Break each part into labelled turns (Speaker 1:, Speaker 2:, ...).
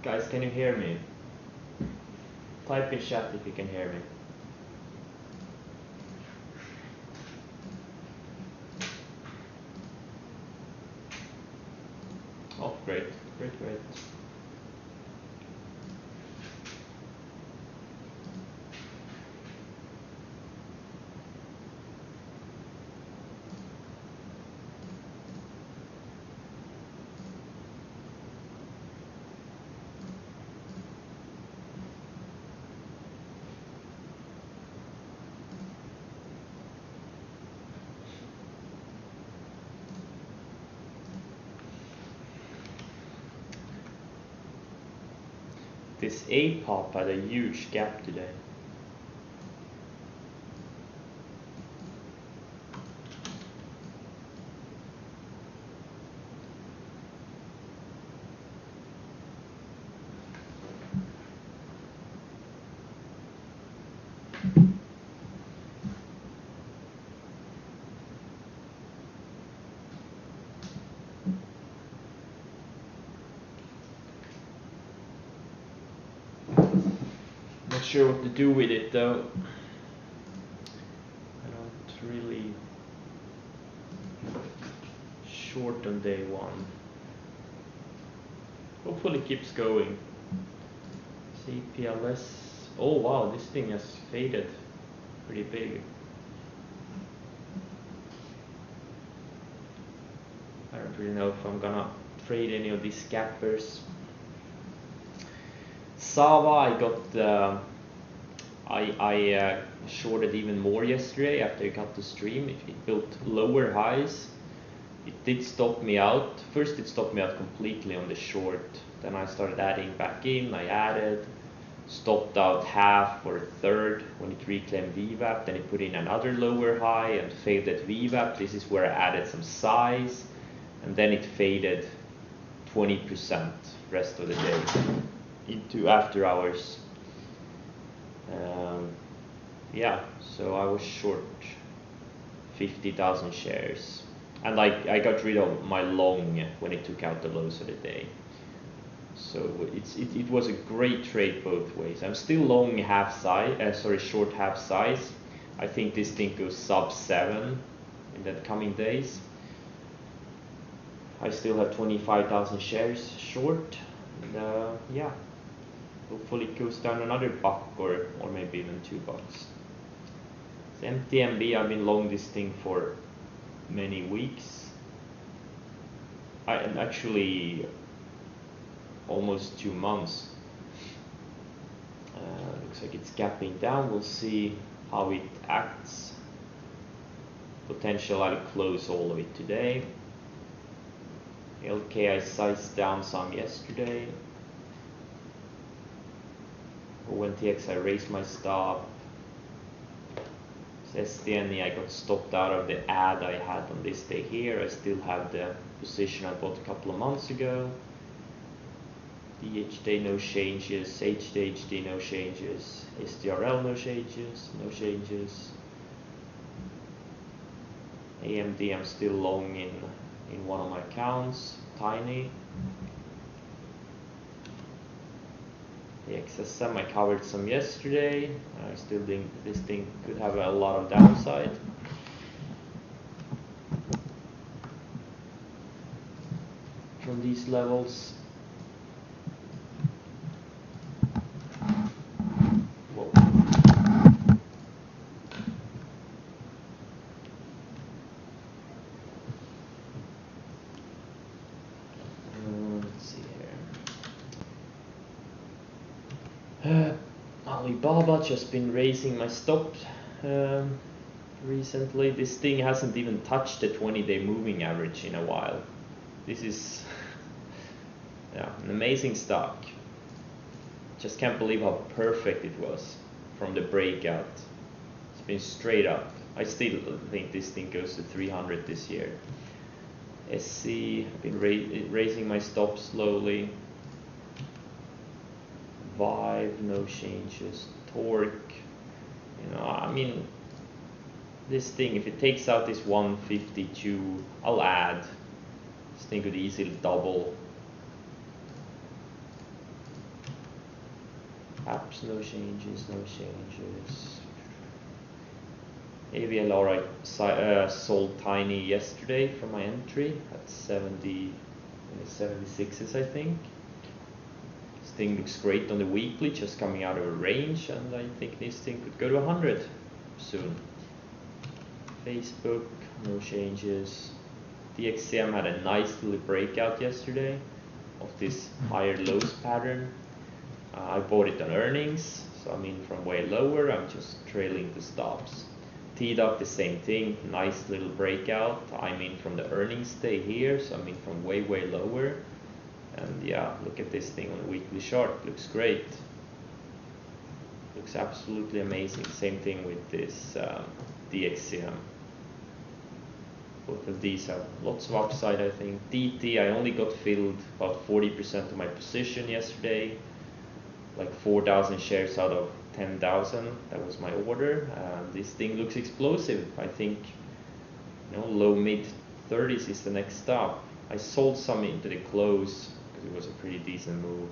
Speaker 1: Guys, can you hear me? Type in chat if you can hear me. Oh, great. This A-pop had a huge gap today. Not sure what to do with it though. I don't really short on day one. Hopefully it keeps going. CPLS. Oh wow, this thing has faded pretty big. I don't really know if I'm gonna trade any of these gappers. SAVA, I got I shorted even more yesterday after I got the stream. It built lower highs. It did stop me out. First it stopped me out completely on the short. Then I started adding back in. I added, stopped out half or a third when it reclaimed VWAP. Then it put in another lower high and failed at VWAP. This is where I added some size. And then it faded 20% rest of the day into after hours. Yeah, so I was short 50,000 shares, and I got rid of my long when it took out the lows of the day. So it was a great trade both ways. I'm still long half size, short half size. I think this thing goes sub 7 in the coming days. I still have 25,000 shares short, and yeah. Hopefully it goes down another buck or maybe even $2. It's MTMB, I've been long this thing for many weeks. I'm actually almost 2 months. Looks like it's gapping down. We'll see how it acts. Potential I'll close all of it today. LK I sized down some yesterday. ONTX I raised my stop. SDNE I got stopped out of the ad I had on this day here. I still have the position I bought a couple of months ago. DHD no changes, HDHD no changes, SDRL no changes, AMD I'm still long in one of my accounts, tiny. The XSM I covered some yesterday. I still think this thing could have a lot of downside. From these levels. Whoa. Let's see here. Alibaba just been raising my stop recently. This thing hasn't even touched the 20-day moving average in a while. This is an amazing stock. Just can't believe how perfect it was from the breakout. It's been straight up. I still think this thing goes to 300 this year. SC, I've been raising my stop slowly. Vive, no changes. Torque, I mean, this thing, if it takes out this 152, I'll add. This thing could easily double. Apps, no changes, no changes. AVLR I sold tiny yesterday for my entry at 76s, I think. This thing looks great on the weekly, just coming out of a range, and I think this thing could go to 100 soon. Facebook, no changes. DXCM had a nice little breakout yesterday of this higher lows pattern. I bought it on earnings, so I'm in from way lower. I'm just trailing the stops. TDOC, the same thing, nice little breakout. I'm in from the earnings day here, so I'm in from way lower. And yeah, look at this thing on the weekly chart, looks great. Looks absolutely amazing. Same thing with this DXCM. Both of these have lots of upside, I think. DT, I only got filled about 40% of my position yesterday, like 4,000 shares out of 10,000. That was my order. This thing looks explosive. I think, low mid 30s is the next stop. I sold some into the close because it was a pretty decent move,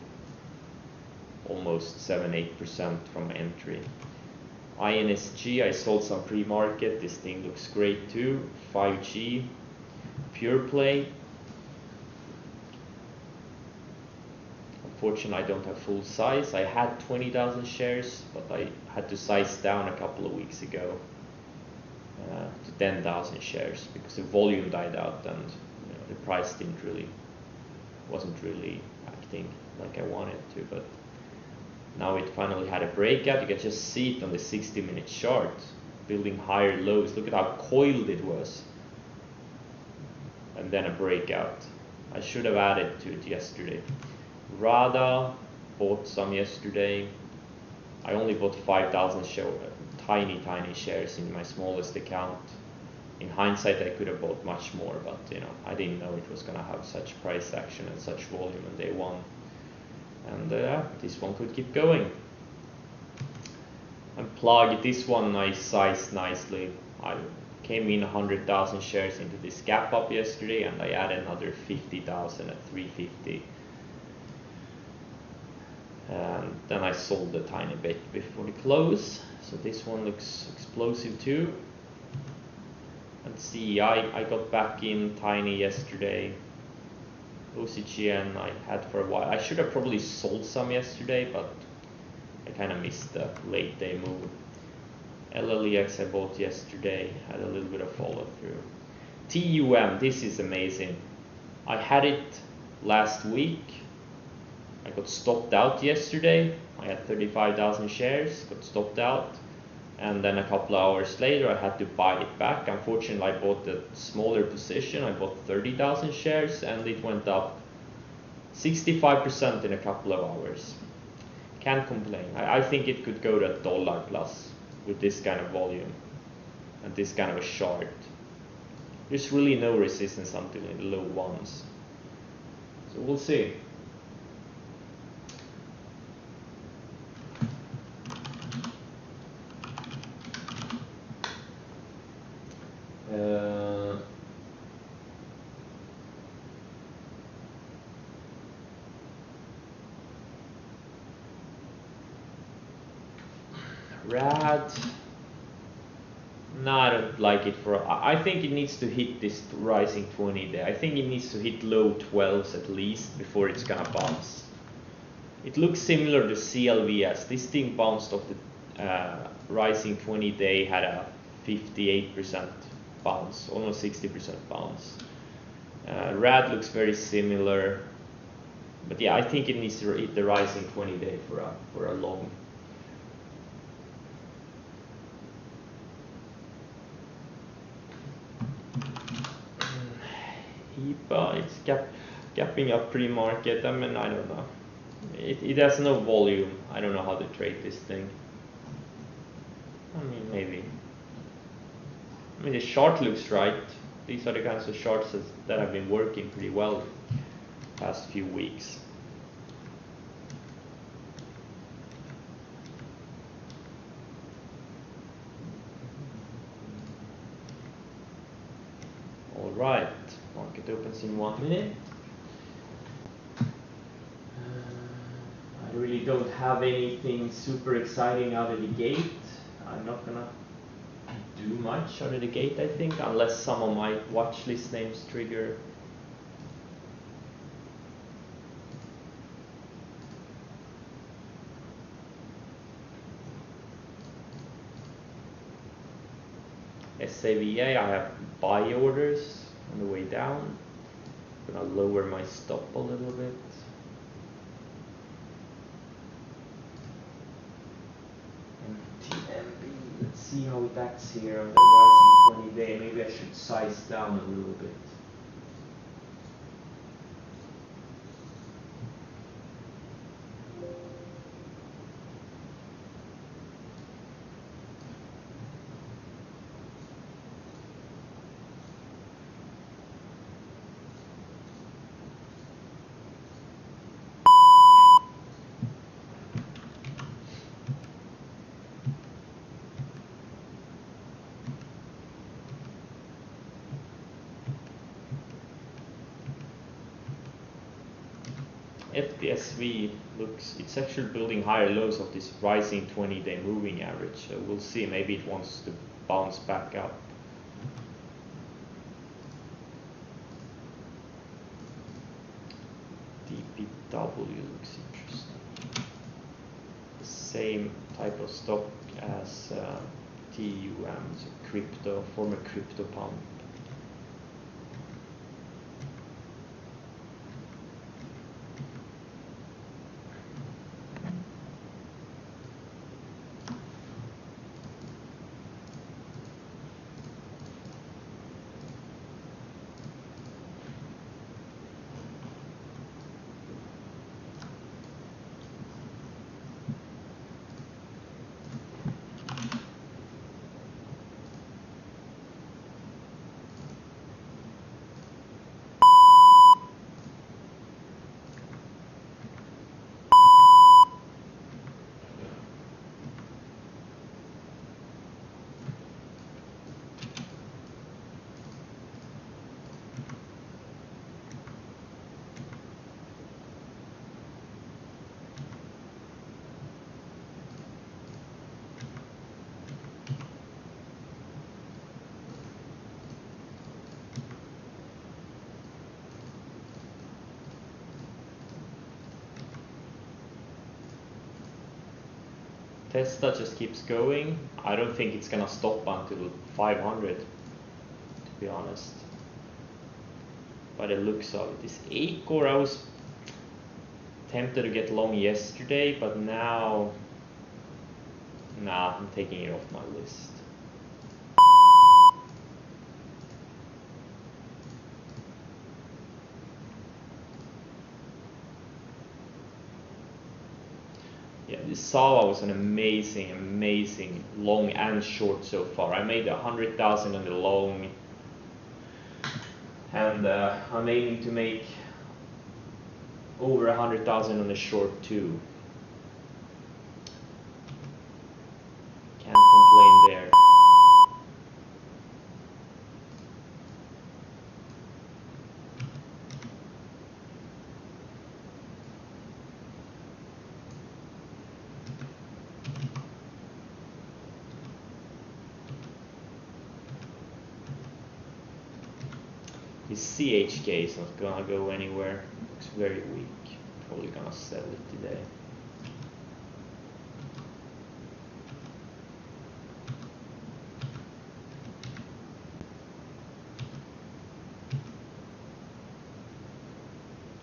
Speaker 1: almost 7-8% from entry. INSG, I sold some pre-market. This thing looks great too. 5G, pure play. Unfortunately, I don't have full size. I had 20,000 shares, but I had to size down a couple of weeks ago to 10,000 shares because the volume died out and the price wasn't really acting like I wanted to. But now it finally had a breakout. You can just see it on the 60-minute chart, building higher lows. Look at how coiled it was. And then a breakout. I should have added to it yesterday. RADA, bought some yesterday. I only bought 5,000 tiny shares in my smallest account. In hindsight, I could have bought much more, but I didn't know it was going to have such price action and such volume on day one. And this one could keep going. And Plug, this one I sized nicely. I came in 100,000 shares into this gap up yesterday, and I added another 50,000 at 350. And then I sold a tiny bit before the close. So this one looks explosive too. And CEI, I got back in tiny yesterday. OCGN I had for a while. I should have probably sold some yesterday, but I kind of missed the late day move. LLEX I bought yesterday, had a little bit of follow through. TUM, this is amazing. I had it last week. I got stopped out yesterday. I had 35,000 shares, got stopped out. And then a couple of hours later I had to buy it back. Unfortunately, I bought the smaller position. I bought 30,000 shares and it went up 65% in a couple of hours. Can't complain. I think it could go to $1 plus with this kind of volume and this kind of a chart. There's really no resistance until in the low ones. So we'll see. Rad. No, I don't like it for. I think it needs to hit this rising 20 day. I think it needs to hit low 12s at least before it's gonna bounce. It looks similar to CLVS. This thing bounced off the rising 20 day, had a 58% bounce, almost 60% bounce. Rad looks very similar, but yeah, I think it needs to hit the rising 20 day for a long. HIPA, it's gapping up pre-market. I mean, I don't know. It has no volume. I don't know how to trade this thing. I mean, maybe. I mean, the chart looks right. These are the kinds of charts that have been working pretty well the past few weeks. All right. Market opens in 1 minute. I really don't have anything super exciting out of the gate. I'm not gonna do much out of the gate, I think, unless some of my watch list names trigger. SAVA, I have buy orders on the way down. I'm gonna lower my stop a little bit. And TMB, let's see how that's here on the rising 20-day. Maybe I should size down a little bit. FTSV looks, it's actually building higher lows of this rising 20-day moving average, so we'll see, maybe it wants to bounce back up. DPW looks interesting. The same type of stock as TUM, so crypto, former crypto pump. Tesla just keeps going. I don't think it's gonna stop until 500, to be honest. By the looks of it. This Acor, I was tempted to get long yesterday, but now, nah, I'm taking it off my list. Yeah, this SAVA was an amazing long and short so far. I made 100,000 on the long, and I'm aiming to make over 100,000 on the short too. Can't complain there. His CHK is not gonna go anywhere. Looks very weak. Probably gonna sell it today.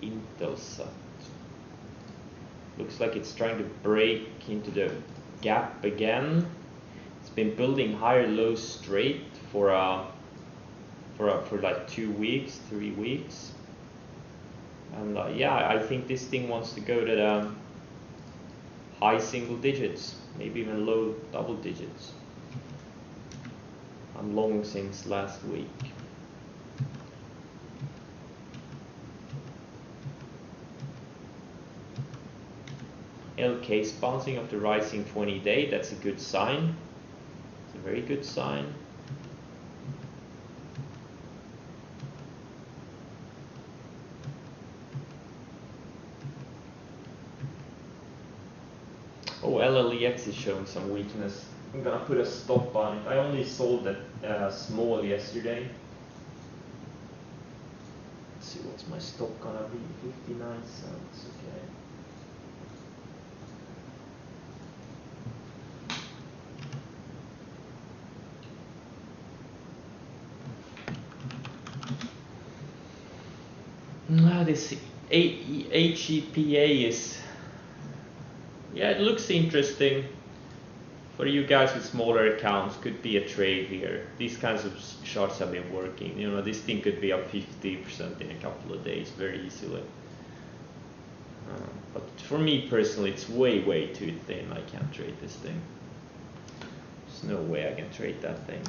Speaker 1: Intelsat. Looks like it's trying to break into the gap again. It's been building higher lows straight for like 2 weeks, 3 weeks, and yeah, I think this thing wants to go to the high single digits, maybe even low double digits. I'm long since last week. LK's bouncing off the rising 20-day, that's a good sign. It's a very good sign. LLEX is showing some weakness. I'm gonna put a stop on it. I only sold that small yesterday. Let's see what's my stop gonna be. 59 cents. Okay. This HEPA is, yeah, it looks interesting. For you guys with smaller accounts, could be a trade here. These kinds of charts have been working. You know, this thing could be up 50% in a couple of days very easily. But for me personally, it's way too thin. I can't trade this thing. There's no way I can trade that thing.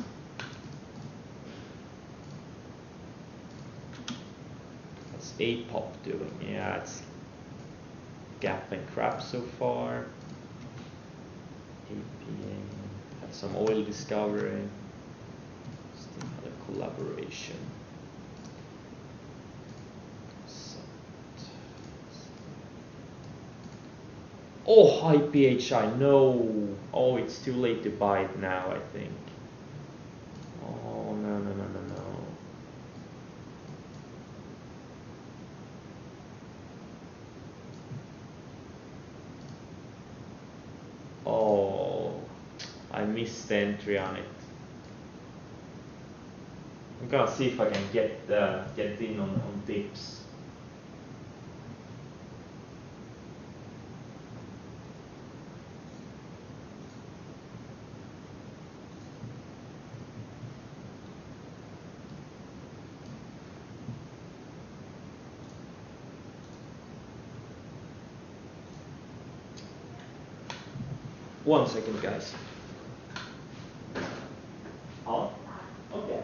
Speaker 1: What's APOP doing? Yeah, it's gap and crap so far. APA, had some oil discovery, still had a collaboration. Oh, high PHI, no. Oh, it's too late to buy it now, I think. Oh, no. Oh, I missed the entry on it. I'm gonna see if I can get in on dips. One second, guys. Oh, okay.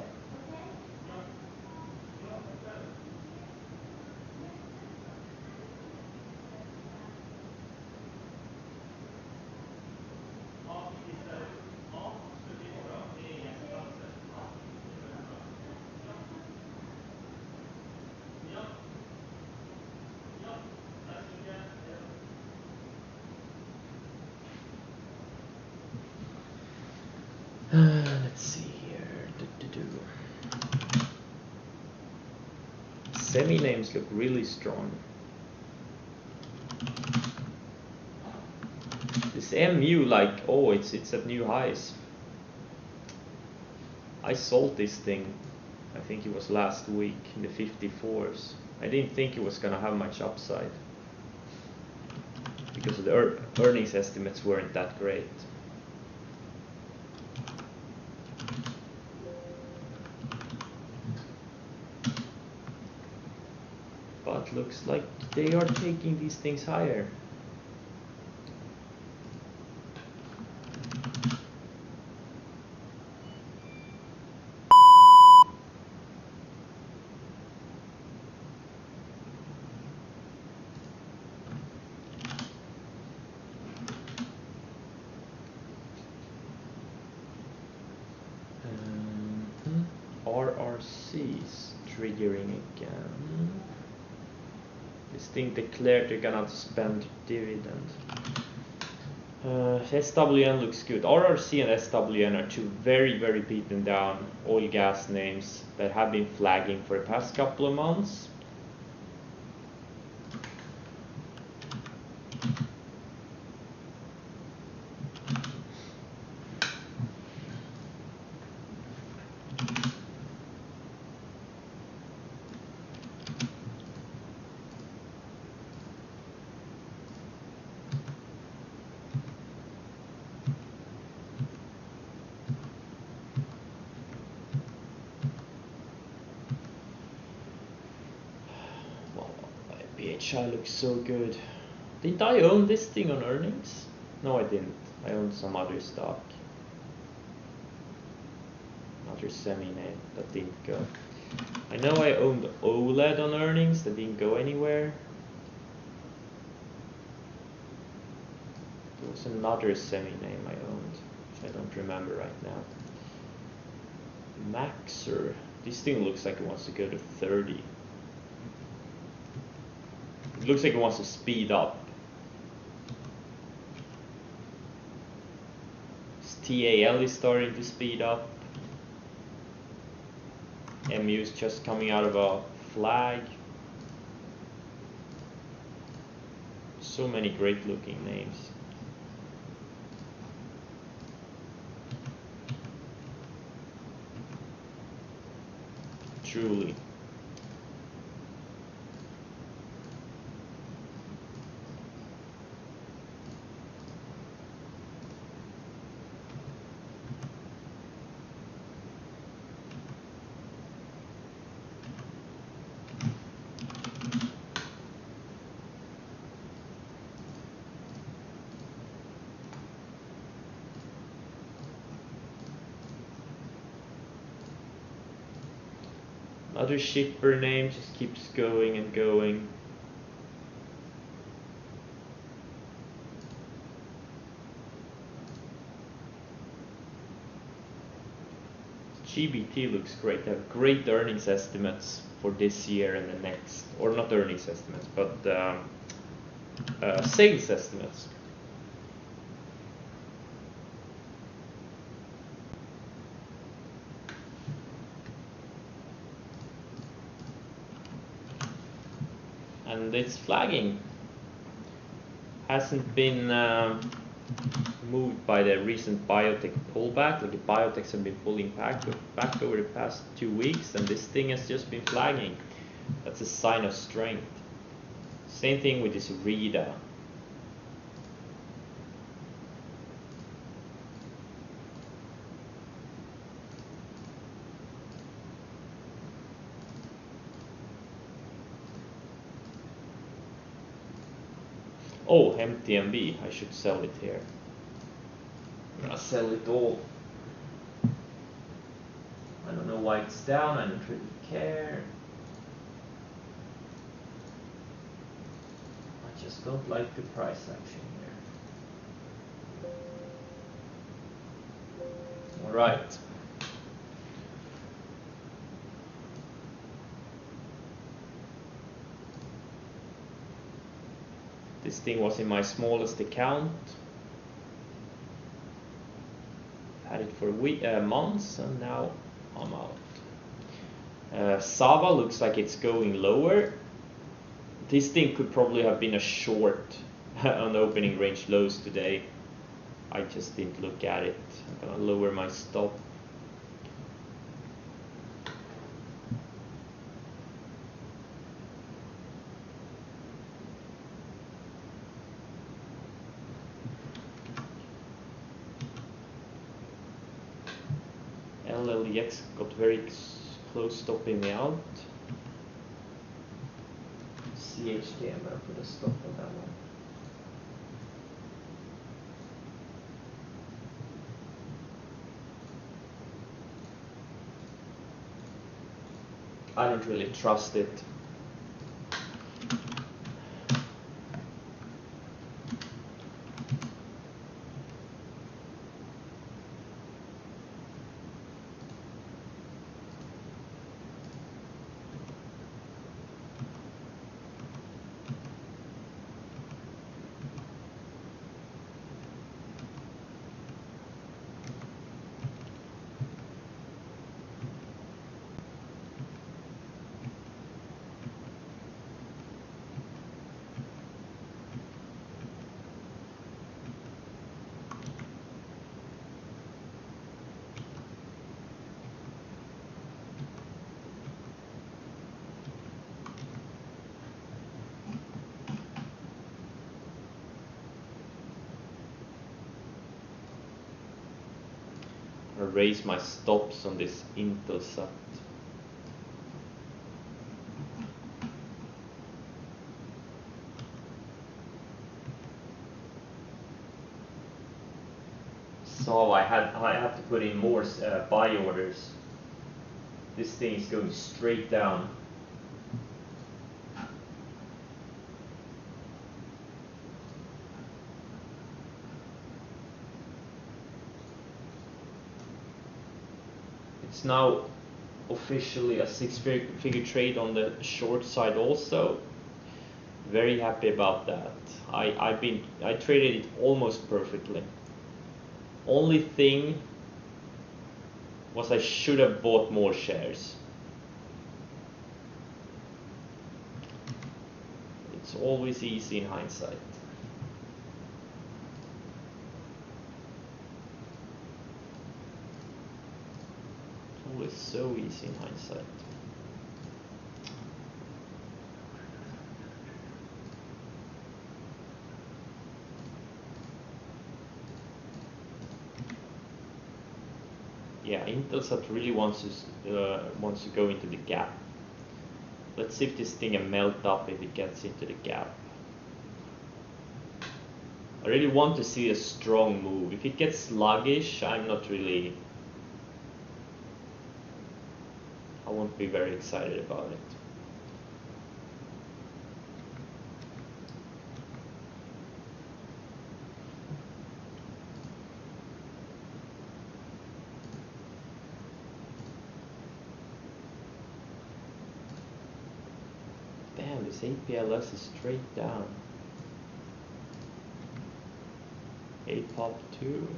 Speaker 1: Let's see here. Semi names look really strong. This MU, like, oh, it's at new highs. I sold this thing, I think it was last week in the 54s. I didn't think it was gonna have much upside because the earnings estimates weren't that great. But looks like they are taking these things higher. RRC's triggering again. This thing declared they're gonna spend dividend. SWN looks good. RRC and SWN are two very beaten down oil gas names that have been flagging for the past couple of months. BHI looks so good. Didn't I own this thing on earnings? No, I didn't. I owned some other stock. Another semi name that didn't go. I know I owned OLED on earnings that didn't go anywhere. There was another semi name I owned, which I don't remember right now. Maxer. This thing looks like it wants to go to 30. It looks like it wants to speed up. TAL is starting to speed up. MU is just coming out of a flag. So many great looking names. Truly. Another shipper name just keeps going and going. GBT looks great. They have great earnings estimates for this year and the next, or not earnings estimates, but sales estimates. And it's flagging. Hasn't been moved by the recent biotech pullback. Like the biotechs have been pulling back over the past 2 weeks, and this thing has just been flagging. That's a sign of strength. Same thing with this REDA. Oh, MTMB, I should sell it here. I'm gonna sell it all. I don't know why it's down, I don't really care. I just don't like the price action here. Alright. This thing was in my smallest account. Had it for months, and now I'm out. SAVA looks like it's going lower. This thing could probably have been a short on opening range lows today. I just didn't look at it. I'm gonna lower my stop. LLDX got very close stopping me out. CHT, I'm gonna put a stop on that one. I don't really trust it. Raise my stops on this Intelsat. So I have to put in more buy orders. This thing is going straight down. It's now officially a 6-figure trade on the short side also. Very happy about that. I traded it almost perfectly. Only thing was I should have bought more shares. It's always easy in hindsight. It's always so easy in hindsight. Yeah, Intelsat really wants to go into the gap. Let's see if this thing can melt up if it gets into the gap. I really want to see a strong move. If it gets sluggish, I won't be very excited about it. Damn, this APLS is straight down. APOP 2.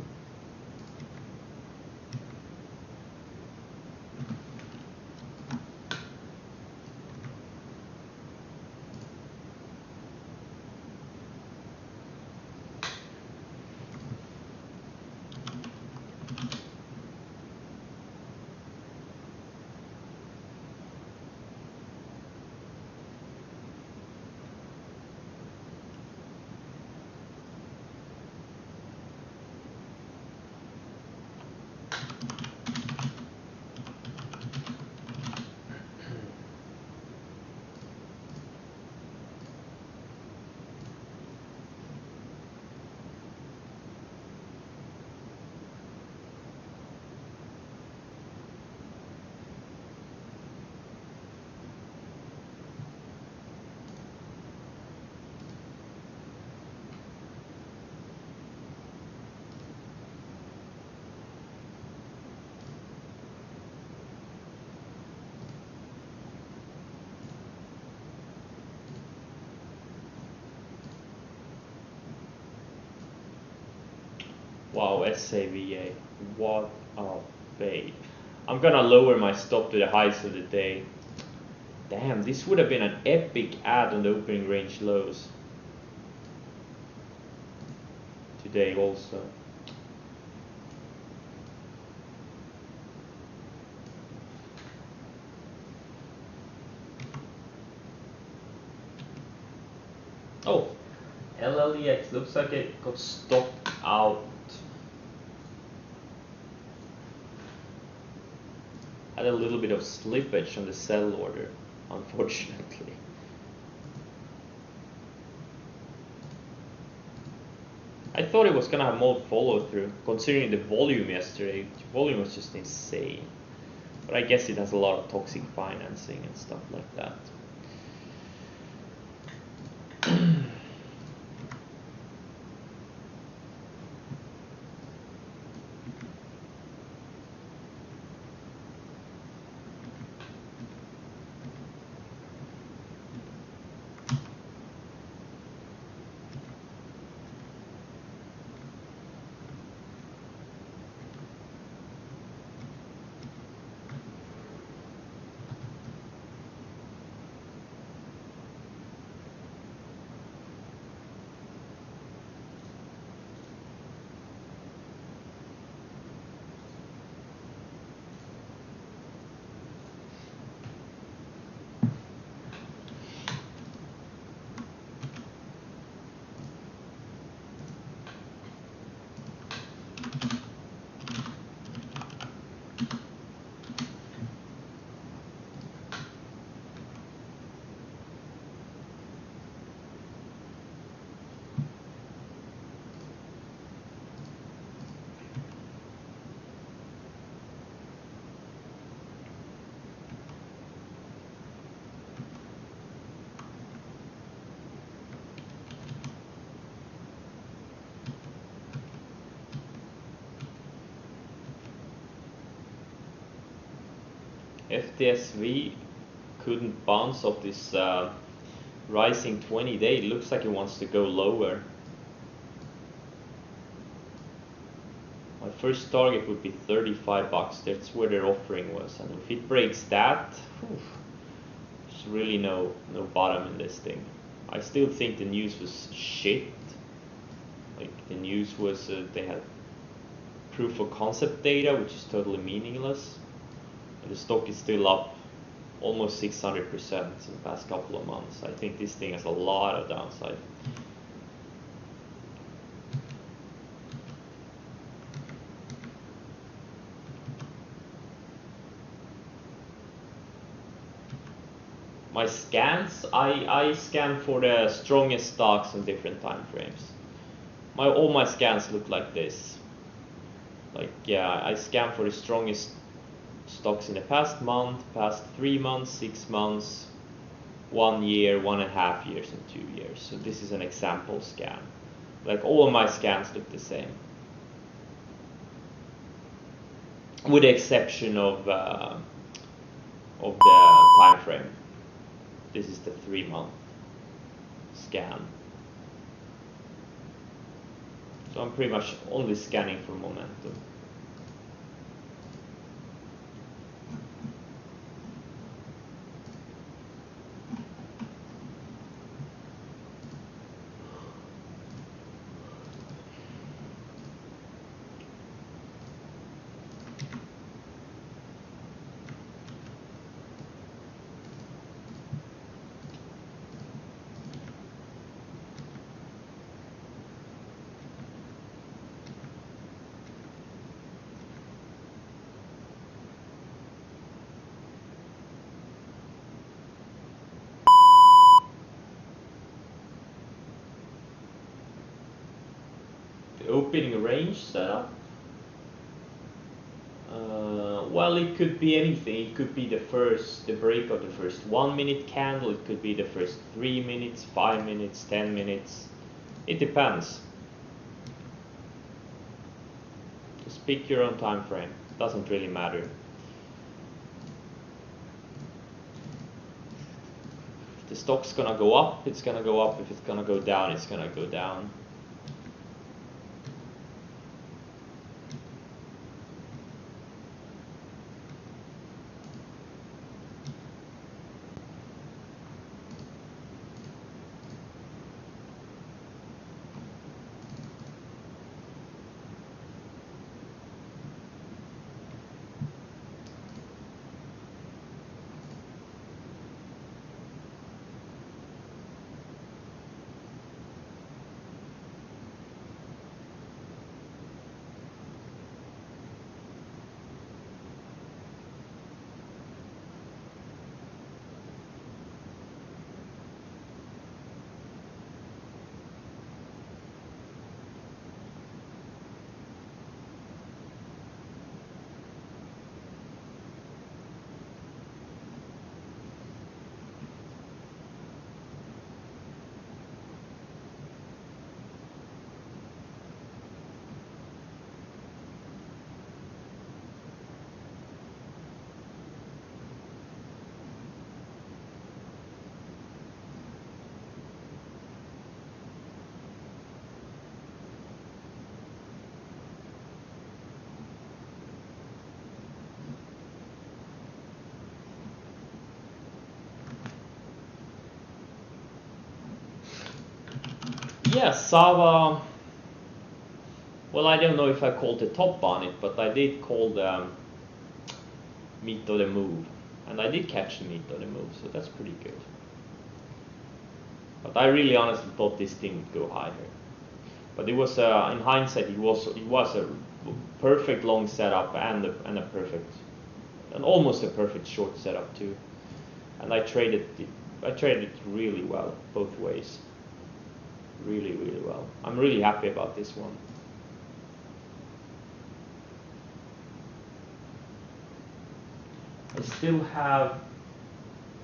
Speaker 1: Wow, SAVA, what a fade. I'm gonna lower my stop to the highs of the day. Damn, this would have been an epic ad on the opening range lows. Today also. Oh, LLEX looks like it got stopped out. Had a little bit of slippage on the sell order, unfortunately. I thought it was gonna have more follow through, considering the volume yesterday. The volume was just insane. But I guess it has a lot of toxic financing and stuff like that. FTSV couldn't bounce off this rising 20-day. It looks like it wants to go lower. My first target would be 35 bucks. That's where their offering was, and if it breaks that, there's really no bottom in this thing. I still think the news was shit. Like the news was they had proof of concept data, which is totally meaningless. And the stock is still up almost 600% in the past couple of months. I think this thing has a lot of downside. My scans, I scan for the strongest stocks in different time frames. All my scans look like this. Like, yeah, I scan for the strongest stocks in the past month, past 3 months, 6 months, 1 year, 1.5 years, and 2 years. So this is an example scan. Like all of my scans look the same, with the exception of the time frame. This is the 3-month scan. So I'm pretty much only scanning for momentum. Opening range setup. Well, it could be anything. It could be the break of the first 1 minute candle. It could be the first 3 minutes, 5 minutes, 10 minutes. It depends. Just pick your own time frame. Doesn't really matter. If the stock's gonna go up, it's gonna go up. If it's gonna go down, it's gonna go down. Yeah, SAVA. Well, I don't know if I called the top on it, but I did call the meat of the move, and I did catch the meat of the move, so that's pretty good. But I really honestly thought this thing would go higher. But it was, in hindsight, it was a perfect long setup and almost a perfect short setup too. And I traded it really well both ways. Really, really well. I'm really happy about this one. I still have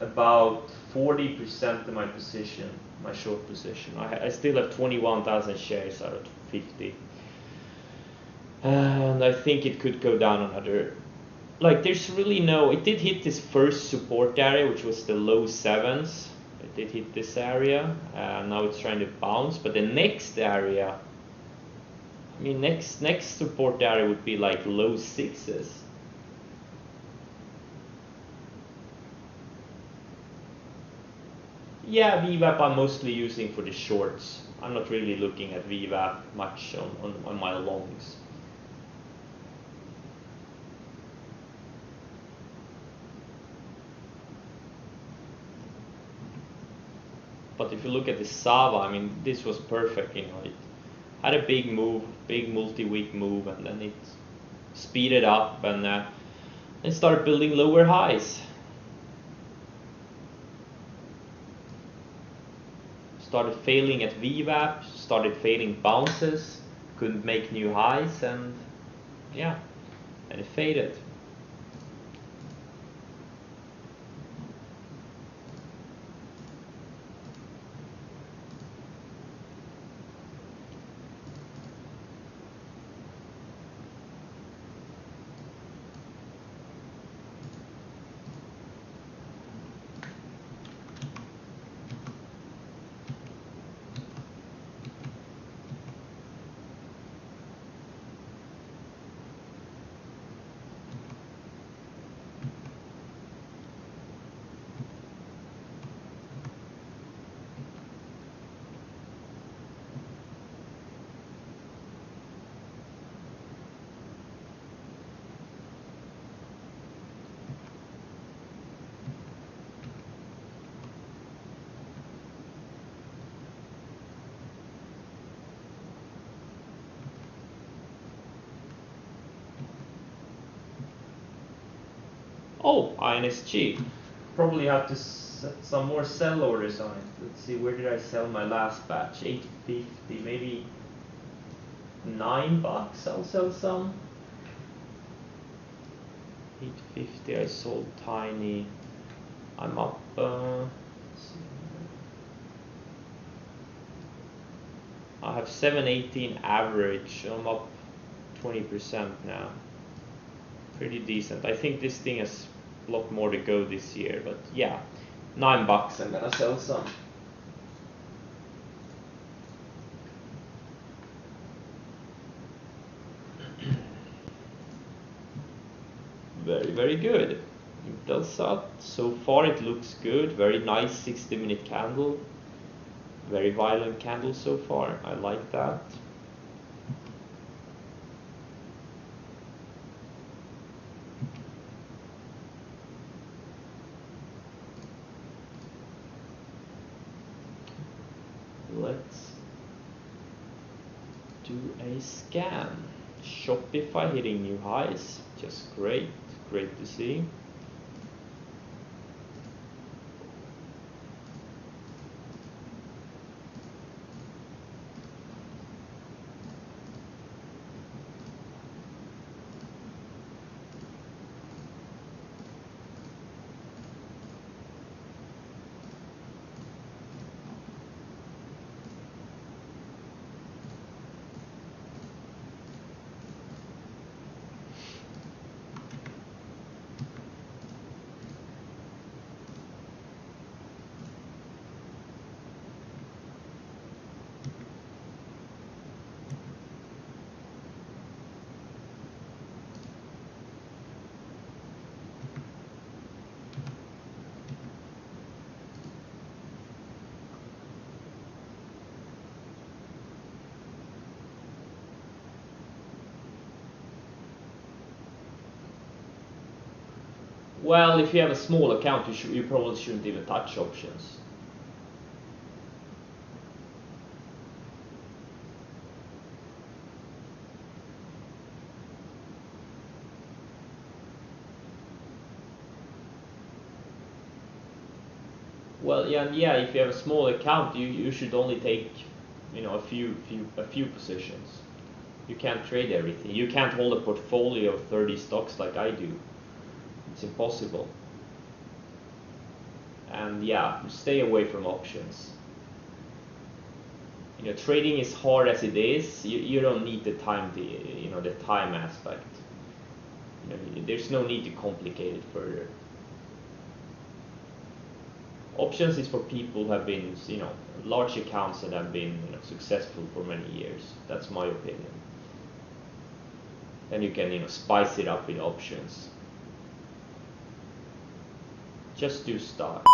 Speaker 1: about 40% of my position, my short position. I still have 21,000 shares out of 50. And I think it could go down another. Like, there's really no. It did hit this first support area, which was the low 7s. It did hit this area. Now it's trying to bounce, but the next area I mean, next support area would be like low sixes. Yeah, VWAP I'm mostly using for the shorts. I'm not really looking at VWAP much on my longs. But if you look at the SAVA, I mean, this was perfect, you know, it had a big move, big multi-week move, and then it speeded up and started building lower highs. Started failing at VWAP, started failing bounces, couldn't make new highs, and yeah, and it faded. Oh, INSG. Probably have to set some more sell orders on it. Let's see, where did I sell my last batch? 850, maybe $9. I'll sell some. 850. I sold tiny. I'm up. Let's see. I have 718 average. So I'm up 20% now. Pretty decent. I think this thing has a lot more to go this year, but yeah, $9. I'm gonna sell some. Very, very good. Intelsat, so far it looks good. Very nice 60-minute candle. Very violent candle so far. I like that. Let's do a scan. Shopify hitting new highs. Just great. Great to see. Well, if you have a small account, you probably shouldn't even touch options. Well, yeah. If you have a small account, you should only take, you know, a few positions. You can't trade everything. You can't hold a portfolio of 30 stocks like I do. It's impossible. And yeah, stay away from options. You know, trading is hard as it is. You don't need the time, the time aspect. You know, there's no need to complicate it further. Options is for people who have been, large accounts that have been, successful for many years. That's my opinion. Then you can, spice it up with options. Just do stock.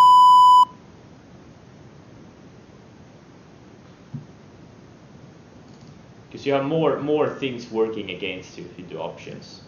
Speaker 1: Because you have more things working against you if you do options.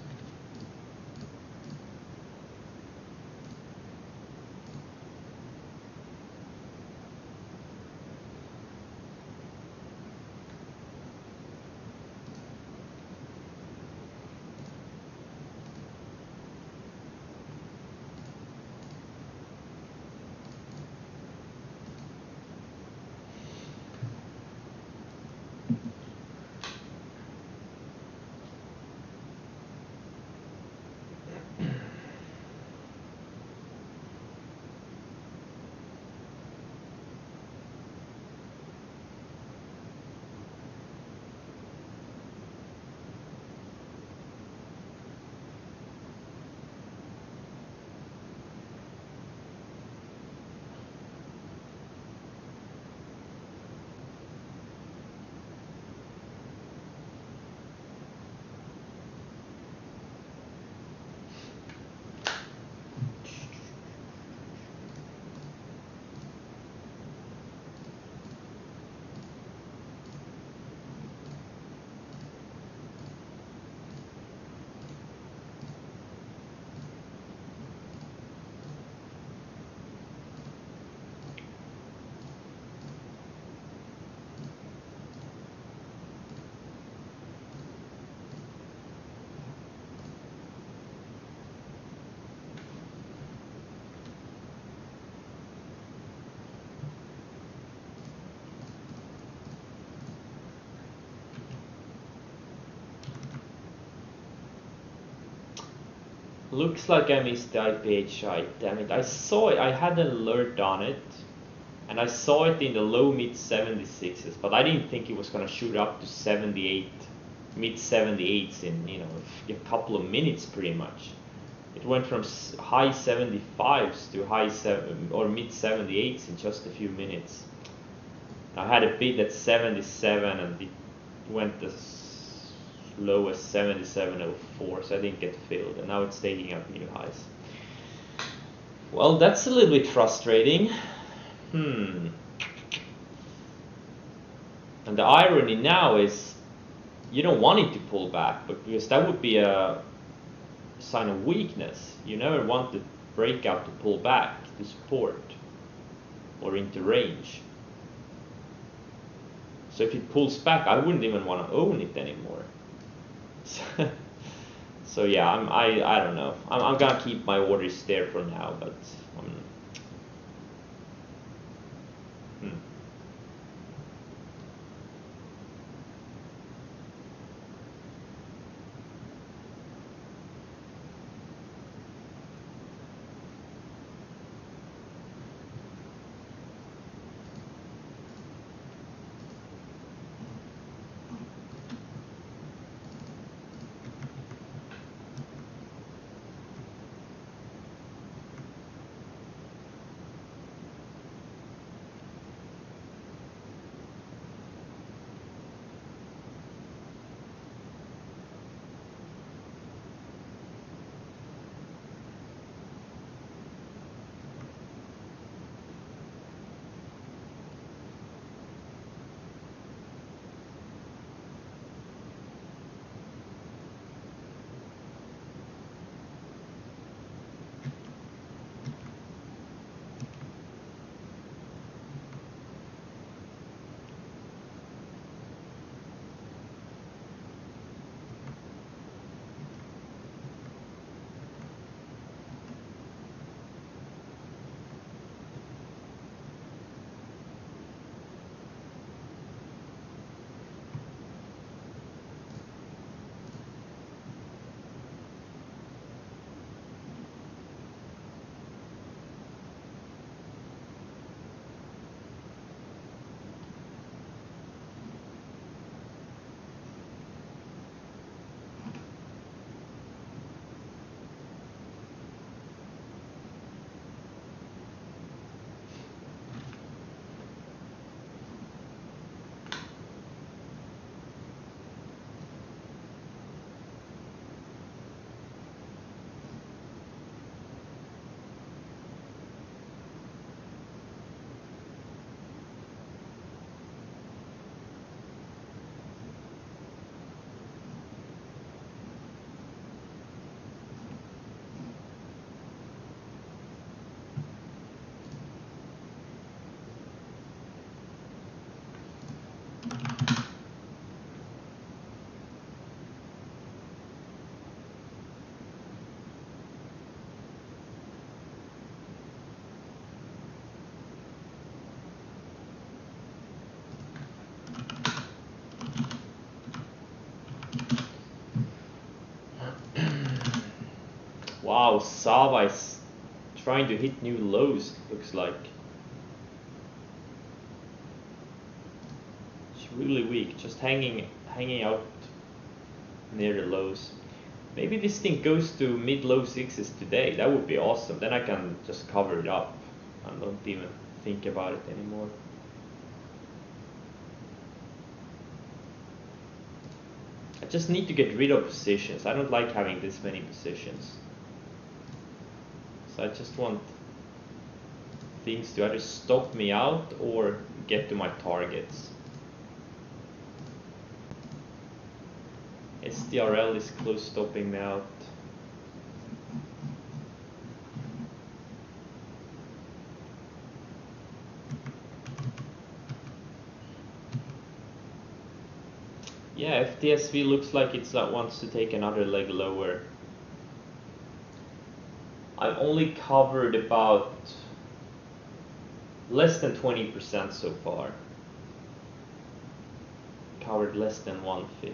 Speaker 1: Looks like I missed the IPHI, damn it. I saw it, I had an alert on it, and I saw it in the low mid 76s, but I didn't think it was gonna shoot up to 78, mid 78s in a couple of minutes pretty much. It went from high 75s to high or mid 78s in just a few minutes. I had a bid at 77 and it went as low as 77.04, so I didn't get filled, and now it's taking up new highs. Well, that's a little bit frustrating. And the irony now is you don't want it to pull back, but because that would be a sign of weakness. You never want the breakout to pull back to support or into range. So if it pulls back, I wouldn't even want to own it anymore. So yeah, I don't know. I'm gonna keep my orders there for now, but Wow, SAVA is trying to hit new lows, looks like. It's really weak, just hanging out near the lows. Maybe this thing goes to mid-low sixes today. That would be awesome. Then I can just cover it up and don't even think about it anymore. I just need to get rid of positions. I don't like having this many positions. So I just want things to either stop me out or get to my targets. SDRL is close stopping me out. Yeah, FTSV looks like it wants to take another leg lower. I've only covered about less than 20% so far. Covered less than 1/5.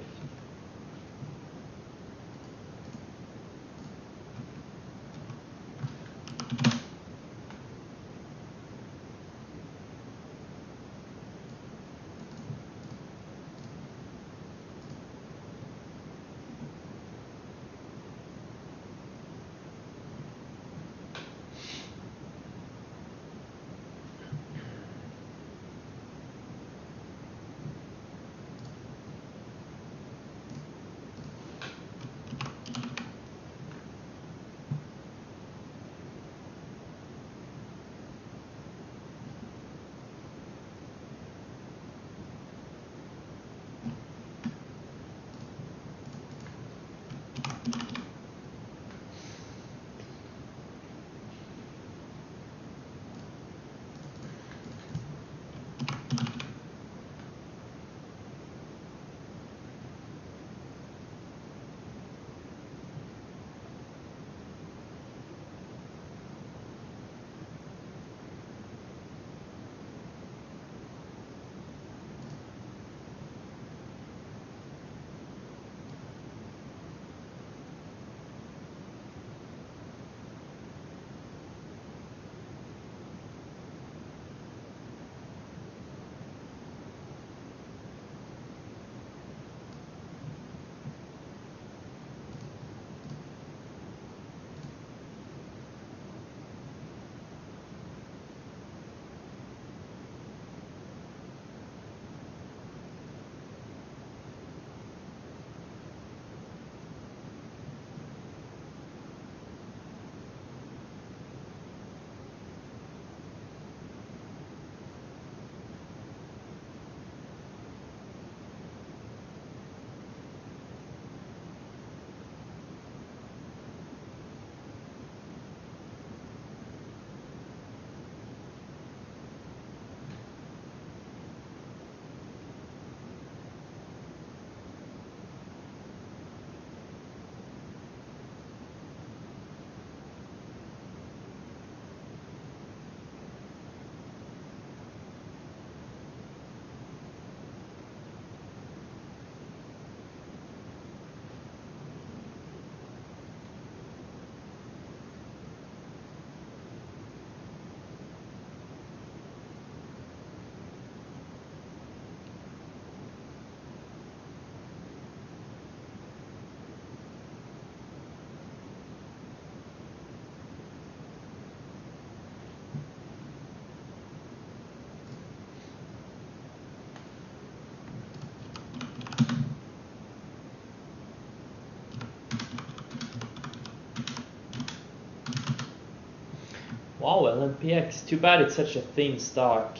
Speaker 1: Wow, LMPX, too bad it's such a thin stock.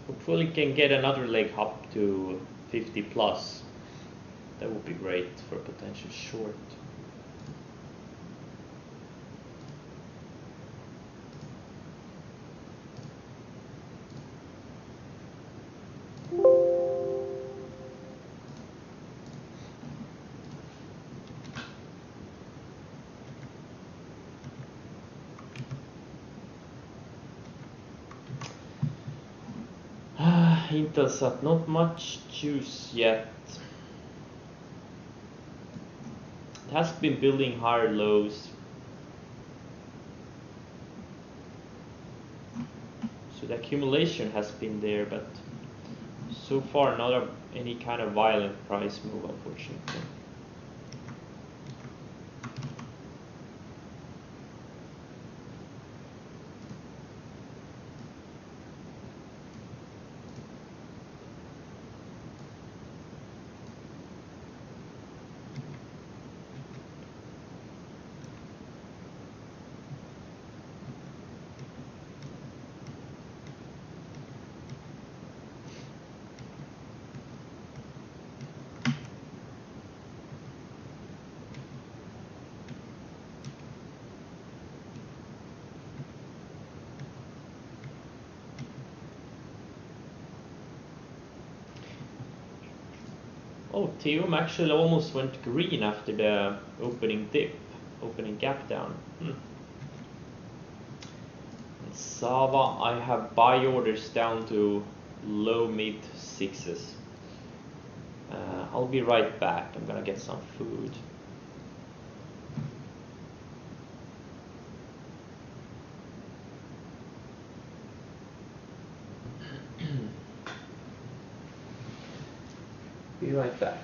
Speaker 1: Hopefully can get another leg up to 50 plus. That would be great for a potential short. Intelsat, not much juice yet. has been building higher lows. So the accumulation has been there, but so far not any kind of violent price move, unfortunately. Oh, Theum actually almost went green after the opening gap down. And SAVA, I have buy orders down to low mid sixes. I'll be right back. I'm gonna get some food. Be right back.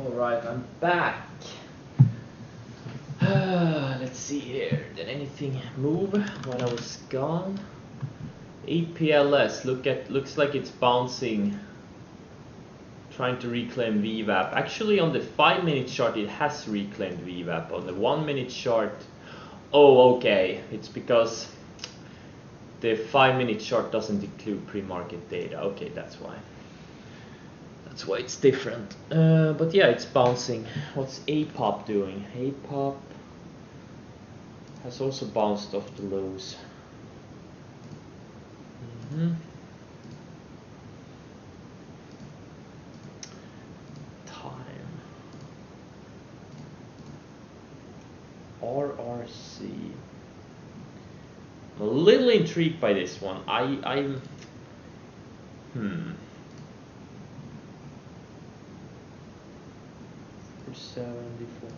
Speaker 1: Alright, I'm back. Let's see here. Did anything move while I was gone? APLS, looks like it's bouncing, trying to reclaim VWAP. Actually, on the 5-minute chart, it has reclaimed VWAP. On the 1-minute chart, oh, okay, it's because the 5-minute chart doesn't include pre-market data. Okay, that's why. That's why it's different. But yeah, it's bouncing. What's APOP doing? APOP has also bounced off the lows. Time. RRC. I'm a little intrigued by this one. I'm 74.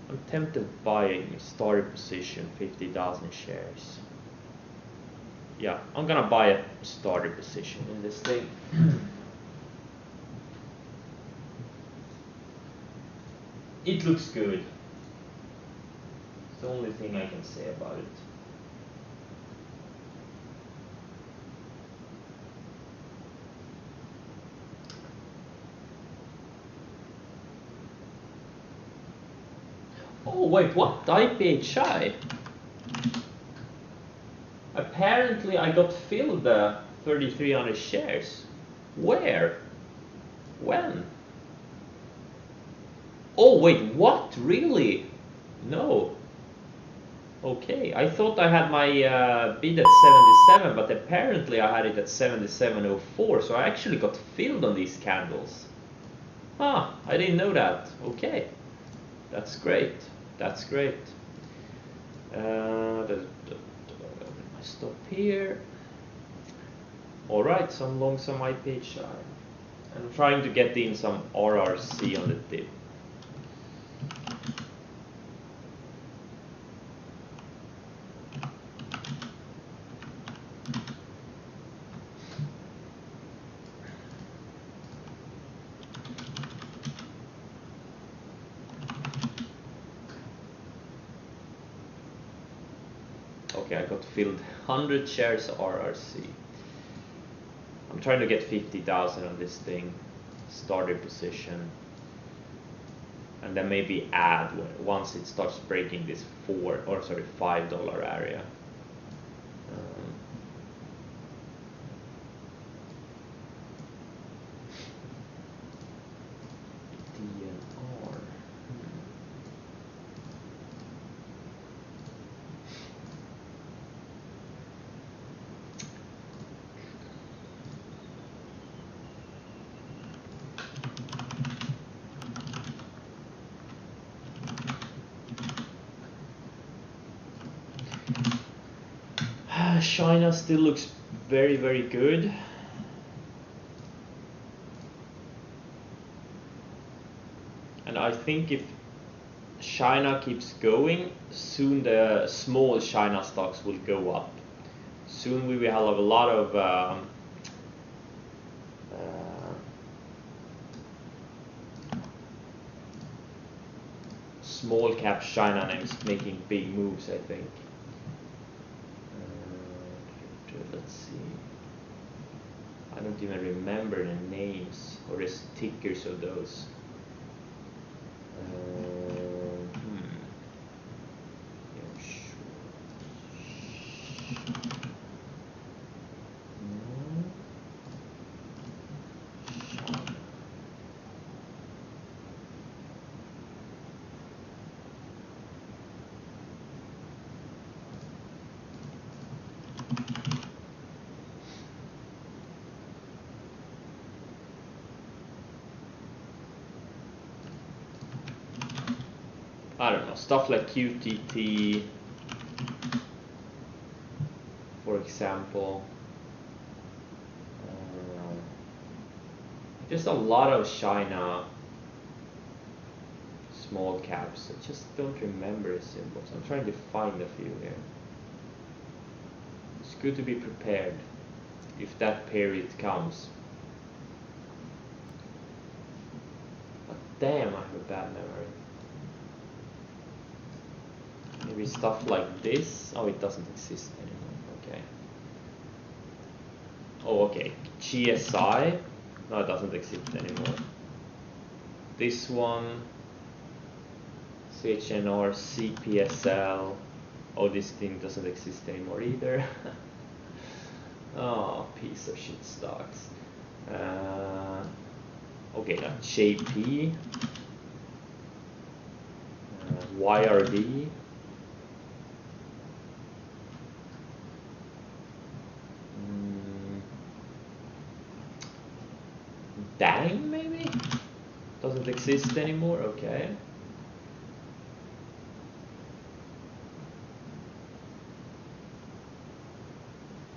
Speaker 1: I'm tempted buying starter position 50,000 shares. Yeah, I'm gonna buy a starter position in this thing. It looks good. It's the only thing I can say about it. Oh wait, what? IPHI? Apparently I got filled 3,300 shares. Where? When? Oh wait, what? Really? No. Okay, I thought I had my bid at 77, but apparently I had it at 77.04, so I actually got filled on these candles. Ah, I didn't know that. Okay, that's great. That's great. I stop here. Alright, some long, some IPHI. I'm trying to get in some RRC on the dip. Okay, I got filled 100 shares RRC. I'm trying to get 50,000 on this thing, starter position, and then maybe add once it starts breaking this $5 area. DNR. China still looks very, very good. And I think if China keeps going, soon the small China stocks will go up. Soon we will have a lot of small cap China names making big moves, I think. Let's see. I don't even remember the names or the tickers of those. I don't know, stuff like QTT, for example. Just a lot of China small caps. I just don't remember the symbols. I'm trying to find a few here. It's good to be prepared if that period comes. Damn, I have a bad memory. Maybe stuff like this. Oh, it doesn't exist anymore. Okay. Oh, okay. GSI. No, it doesn't exist anymore. This one. CHNR, CPSL. Oh, this thing doesn't exist anymore either. Oh, piece of shit stocks. Okay, now JP. YRD. Dang, maybe? Doesn't exist anymore, okay.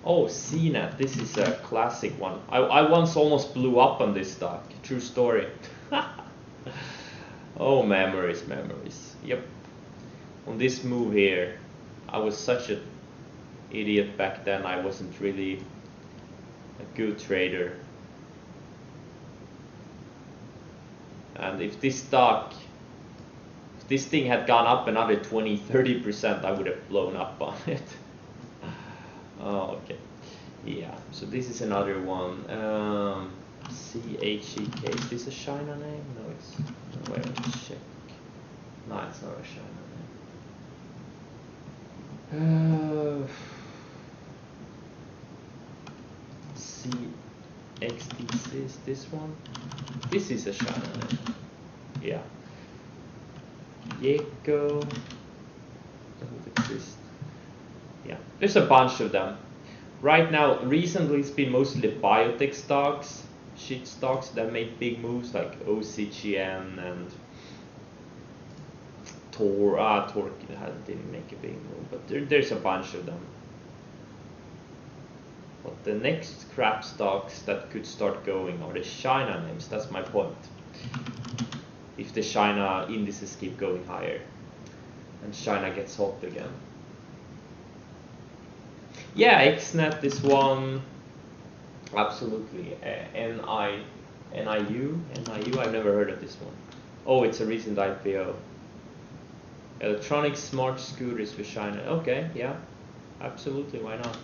Speaker 1: Oh, CNET, this is a classic one. I once almost blew up on this stock, true story. Oh, memories. Yep. On this move here, I was such an idiot back then. I wasn't really a good trader. And if this thing had gone up another 20-30%, I would have blown up on it. Oh, okay. Yeah, so this is another one. CHEK, is this a China name? No, it's, wait, let's check. No, it's not a China name. CXDC, is this one? This is a China name. Yeah. Yeko doesn't exist. Yeah, there's a bunch of them. Right now, recently it's been mostly the biotech stocks, shit stocks that made big moves like OCGN and Torque didn't make a big move, but there's a bunch of them. But the next crap stocks that could start going are the China names, that's my point. If the China indices keep going higher and China gets hot again. Yeah, XNet is one. Absolutely. NIU, I've never heard of this one. Oh, it's a recent IPO. Electronic smart scooters for China. Okay, yeah, absolutely. Why not?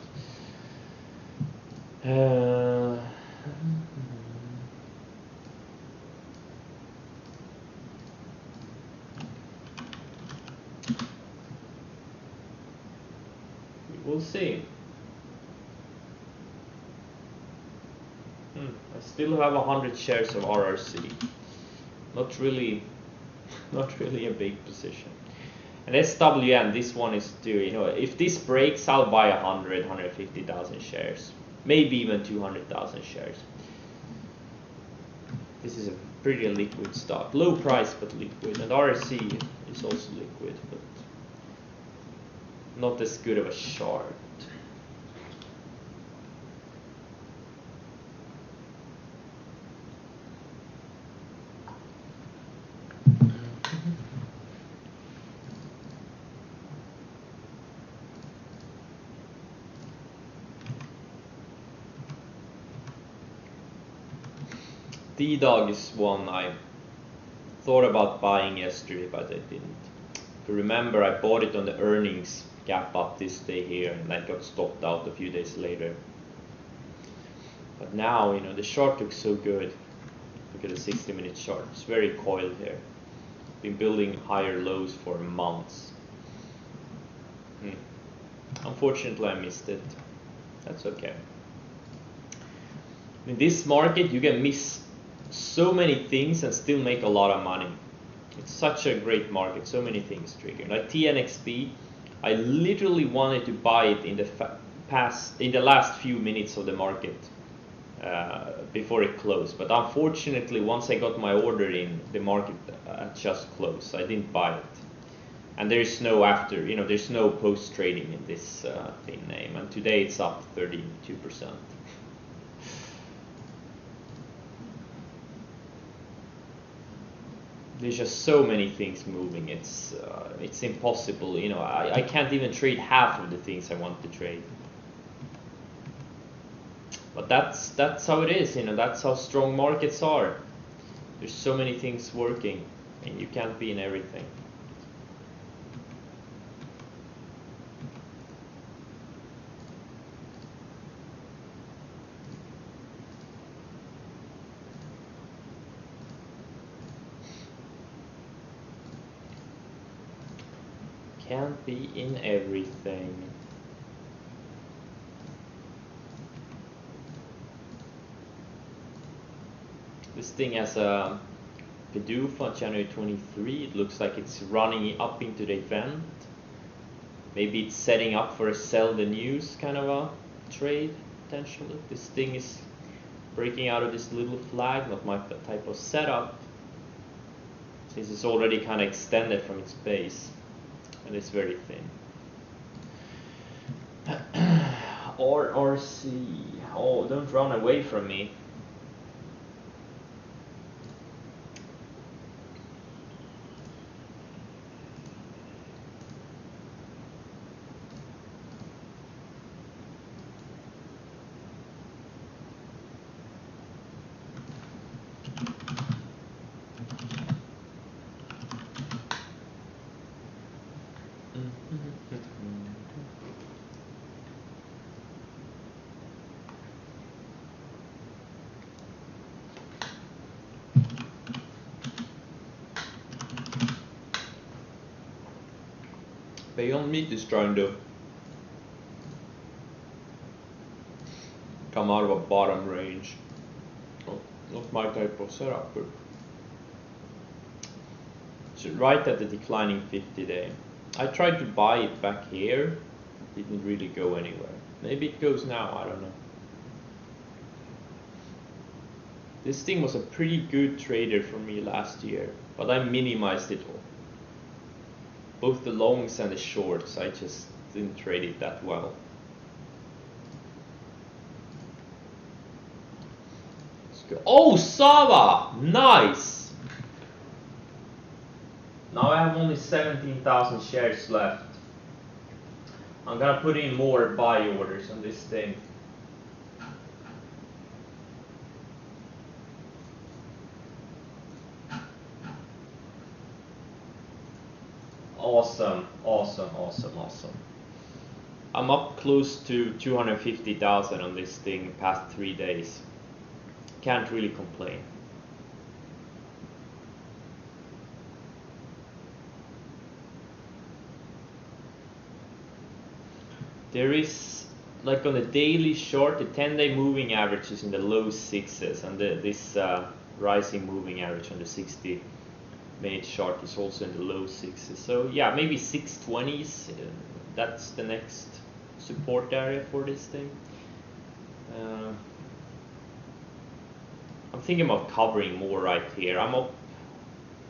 Speaker 1: We'll see. I still have 100 shares of RRC. Not really a big position. And SWN, this one is doing, if this breaks, I'll buy 150,000 shares. Maybe even 200,000 shares. This is a pretty liquid stock. Low price, but liquid. And RRC is also liquid, but not as good of a chart. D-Dog is one I thought about buying yesterday, but I didn't. If you remember, I bought it on the earnings gap up this day here, and that got stopped out a few days later. But now, the chart looks so good. Look at the 60-minute chart. It's very coiled here. Been building higher lows for months. Unfortunately, I missed it. That's okay. In this market, you can miss so many things and still make a lot of money. It's such a great market, so many things trigger. Like TNXP, I literally wanted to buy it in the last few minutes of the market before it closed. But unfortunately, once I got my order in, the market just closed. I didn't buy it. And there is no there's no post trading in this thin name. And today it's up 32%. There's just so many things moving. It's impossible. I can't even trade half of the things I want to trade. But that's how it is. That's how strong markets are. There's so many things working and you can't be in everything. Can't be in everything. This thing has a PDUFA January 23. It looks like it's running up into the event. Maybe it's setting up for a sell the news kind of a trade potentially. This thing is breaking out of this little flag, not my type of setup, since it's already kind of extended from its base and it's very thin. RRC. Oh, don't run away from me. Beyond Meat is trying to come out of a bottom range. Not my type of setup, but it's right at the declining 50-day. I tried to buy it back here, didn't really go anywhere. Maybe it goes now, I don't know. This thing was a pretty good trader for me last year, but I minimized it all. Both the longs and the shorts, I just didn't trade it that well. Let's go. Oh, SAVA! Nice! Now I have only 17,000 shares left. I'm gonna put in more buy orders on this thing. Awesome, awesome, awesome, awesome. I'm up close to 250,000 on this thing past 3 days. Can't really complain. There is, like on the daily short, the 10-day moving average is in the low 6s, and this rising moving average on the 60-minute chart is also in the low 6s. So yeah, maybe 620s. That's the next support area for this thing. I'm thinking about covering more right here. I'm up,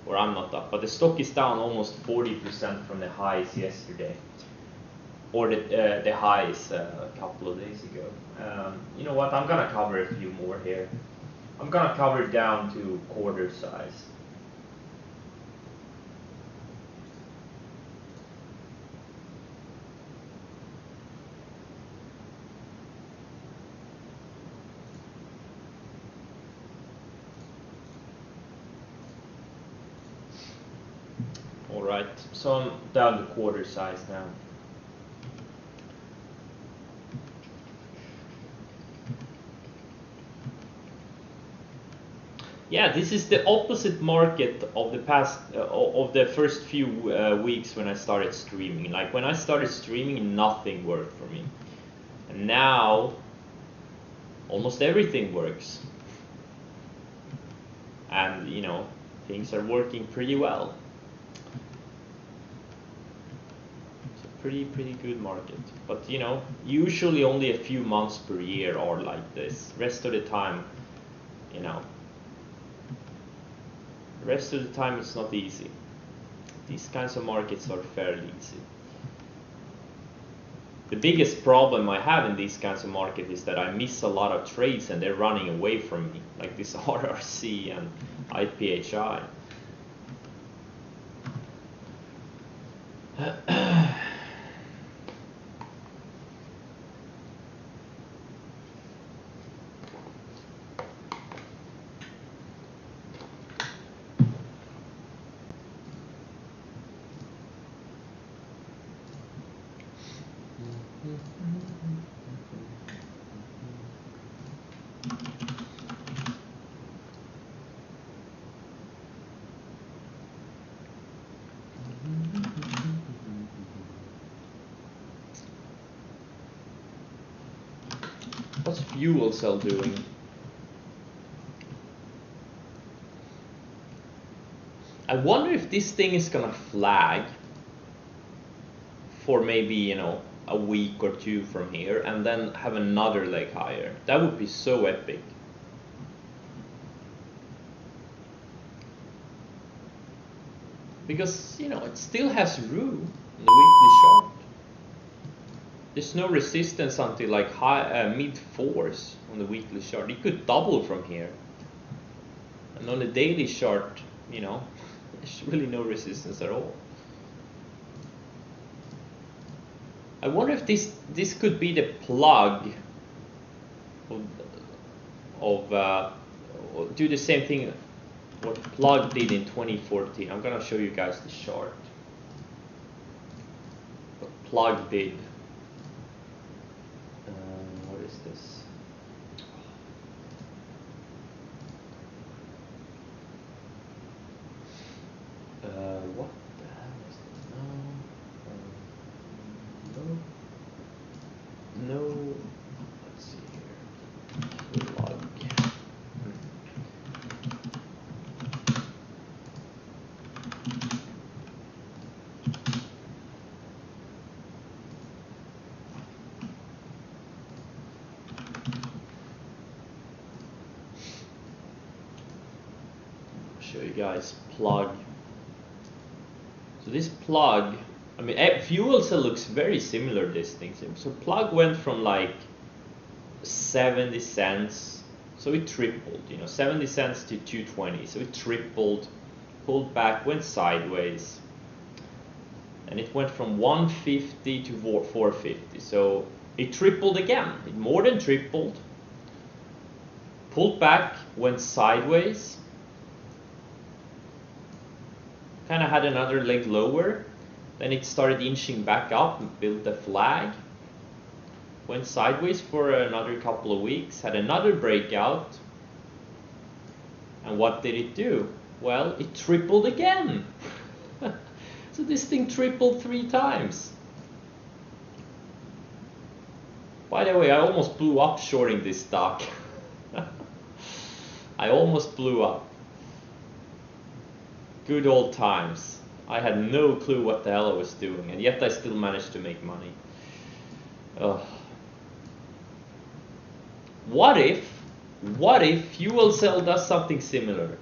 Speaker 1: or I'm not up, but the stock is down almost 40% from the highs yesterday, or the highs a couple of days ago. You know what? I'm gonna cover a few more here. I'm gonna cover down to quarter size. Alright, so I'm down to quarter size now. Yeah, this is the opposite market of the past, of the first few weeks when I started streaming. Like when I started streaming, nothing worked for me. And now, almost everything works. And, you know, things are working pretty well. It's a pretty good market. But, you know, usually only a few months per year are like this. Rest of the time, you know, the rest of the time it's not easy. These kinds of markets are fairly easy. The biggest problem I have in these kinds of markets is that I miss a lot of trades and they're running away from me, like this RRC and IPHI. How's fuel cell doing? I wonder if this thing is gonna flag for maybe, you know, a week or two from here and then have another leg higher. That would be so epic. Because, you know, it still has room in the weekly chart. There's no resistance until like mid fours on the weekly chart. It could double from here. And on the daily chart, you know, there's really no resistance at all. I wonder if this could be the plug of do the same thing what plug did in 2014. I'm gonna show you guys the chart. What plug did. What is this? What the hell is this? No. Let's see here. Plug. Show you guys plug. So this plug, I mean, fuel cell looks very similar to this thing. So plug went from like 70 cents, so it tripled, you know, 70 cents to 220. So it tripled, pulled back, went sideways, and it went from 150 to 450. So it tripled again. It more than tripled. Pulled back, went sideways. Kind of had another leg lower, then it started inching back up and built a flag, went sideways for another couple of weeks, had another breakout, and what did it do? Well, it tripled again. So this thing tripled 3 times. By the way, I almost blew up shorting this stock. I almost blew up. Good old times. I had no clue what the hell I was doing, and yet I still managed to make money. What if fuel cell does something similar?